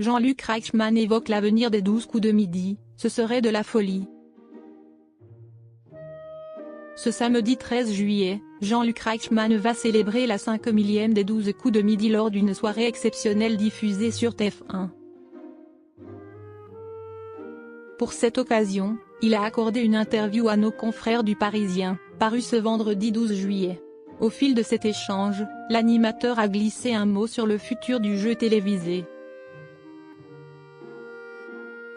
Jean-Luc Reichmann évoque l'avenir des 12 coups de midi, ce serait de la folie. Ce samedi 13 juillet, Jean-Luc Reichmann va célébrer la 5e des 12 coups de midi lors d'une soirée exceptionnelle diffusée sur TF1. Pour cette occasion, il a accordé une interview à nos confrères du Parisien, parue ce vendredi 12 juillet. Au fil de cet échange, l'animateur a glissé un mot sur le futur du jeu télévisé.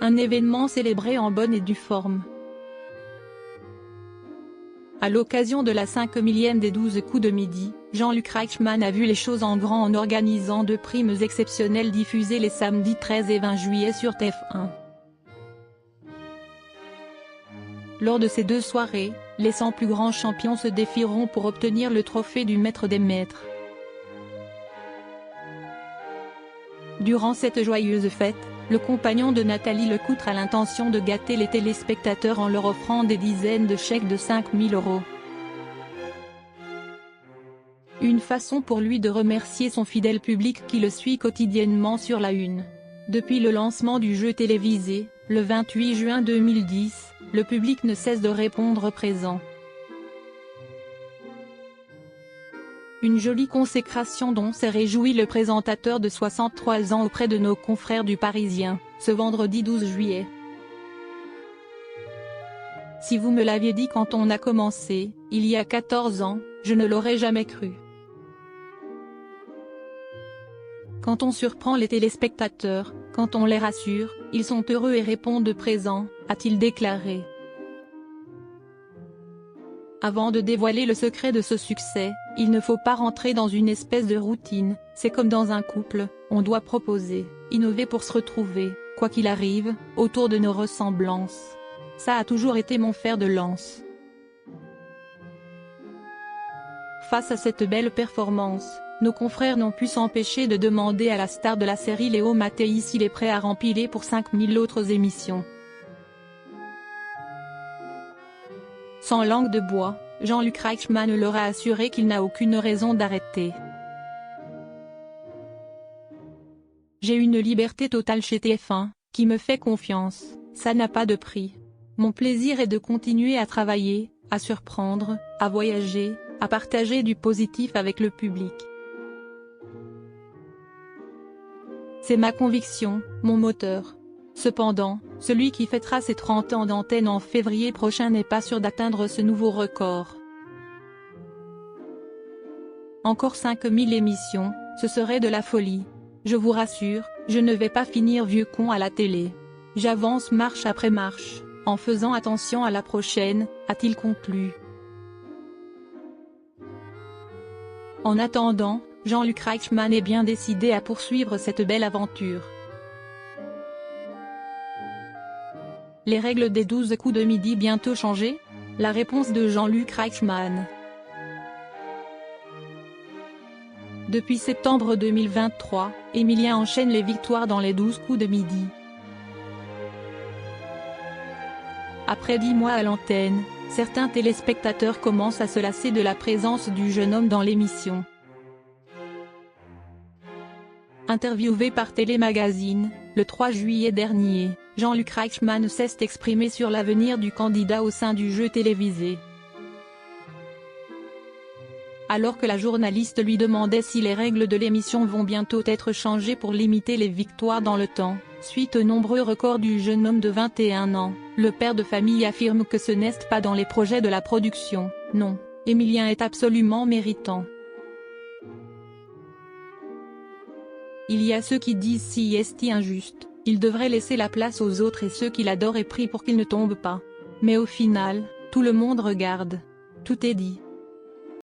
Un événement célébré en bonne et due forme. À l'occasion de la 5e des 12 coups de midi, Jean-Luc Reichmann a vu les choses en grand en organisant 2 primes exceptionnelles diffusées les samedis 13 et 20 juillet sur TF1. Lors de ces 2 soirées, les 100 plus grands champions se défieront pour obtenir le trophée du maître des maîtres. Durant cette joyeuse fête, le compagnon de Nathalie Lecoutre a l'intention de gâter les téléspectateurs en leur offrant des dizaines de chèques de 5 000 €. Une façon pour lui de remercier son fidèle public qui le suit quotidiennement sur la Une. Depuis le lancement du jeu télévisé, le 28 juin 2010, le public ne cesse de répondre présent. Une jolie consécration dont s'est réjoui le présentateur de 63 ans auprès de nos confrères du Parisien, ce vendredi 12 juillet. Si vous me l'aviez dit quand on a commencé, il y a 14 ans, je ne l'aurais jamais cru. Quand on surprend les téléspectateurs, quand on les rassure, ils sont heureux et répondent présent, a-t-il déclaré. Avant de dévoiler le secret de ce succès, il ne faut pas rentrer dans une espèce de routine, c'est comme dans un couple, on doit proposer, innover pour se retrouver, quoi qu'il arrive, autour de nos ressemblances. Ça a toujours été mon fer de lance. Face à cette belle performance, nos confrères n'ont pu s'empêcher de demander à la star de la série Léo Mattei s'il est prêt à rempiler pour 5000 autres émissions. Sans langue de bois, Jean-Luc Reichmann leur a assuré qu'il n'a aucune raison d'arrêter. J'ai une liberté totale chez TF1, qui me fait confiance, ça n'a pas de prix. Mon plaisir est de continuer à travailler, à surprendre, à voyager, à partager du positif avec le public. C'est ma conviction, mon moteur. Cependant, celui qui fêtera ses 30 ans d'antenne en février prochain n'est pas sûr d'atteindre ce nouveau record. Encore 5000 émissions, ce serait de la folie. Je vous rassure, je ne vais pas finir vieux con à la télé. J'avance marche après marche, en faisant attention à la prochaine, a-t-il conclu. En attendant, Jean-Luc Reichmann est bien décidé à poursuivre cette belle aventure. Les règles des 12 coups de midi bientôt changées? La réponse de Jean-Luc Reichmann. Depuis septembre 2023, Emilien enchaîne les victoires dans les 12 coups de midi. Après 10 mois à l'antenne, certains téléspectateurs commencent à se lasser de la présence du jeune homme dans l'émission. Interviewé par Télémagazine, le 3 juillet dernier, Jean-Luc Reichmann s'est exprimé sur l'avenir du candidat au sein du jeu télévisé. Alors que la journaliste lui demandait si les règles de l'émission vont bientôt être changées pour limiter les victoires dans le temps, suite aux nombreux records du jeune homme de 21 ans, le père de famille affirme que ce n'est pas dans les projets de la production. Non, Emilien est absolument méritant. Il y a ceux qui disent si est injuste, il devrait laisser la place aux autres et ceux qui l'adorent et prient pour qu'il ne tombe pas. Mais au final, tout le monde regarde. Tout est dit.